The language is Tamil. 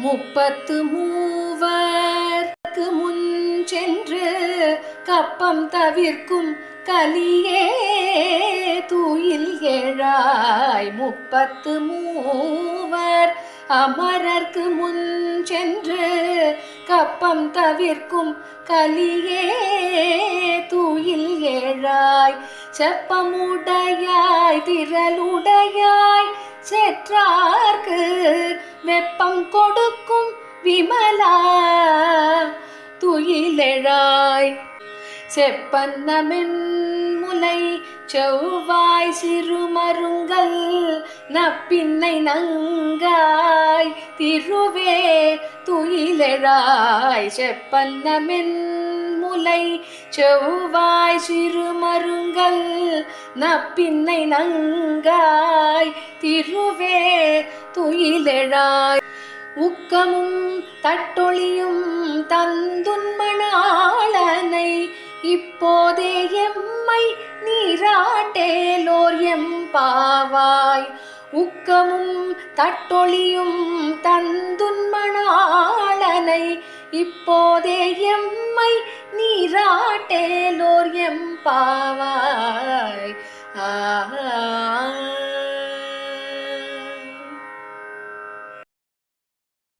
முப்பத்து மூவர்க்கு முன் சென்று கப்பம் தவிர்க்கும் கலியே தூயில் ஏழாய். முப்பத்து மூவர் அமரர்க்கு முன் சென்று கப்பம் தவிர்க்கும் கலியே தூயில் ஏழாய். செப்பமுடையாய் திரளுடையாய் செற்றார்க்கு வெப்பம் கொடுக்கும் விமலா துயிலெழாய். செப்பன்னமென் முலை செவ்வாய் சிறுமருங்கல் நப்பின்னை நங்காய் திருவே துயிலெழாய். செப்பன்னமென் முலை செவ்வாய் சிறுமருங்கல் நப்பின்னை நங்காய் திருவே துயிலெழாய். உக்கமும் தட்டொழியும் தந்துன்மணாளனை இப்போதே எம்மை நீராட்டேலோர் எம்பாவாய். உக்கமும் தட்டொழியும் தந்துன்மணாளனை இப்போதே எம்மை நீராட்டேலோர் எம்பாவாய்.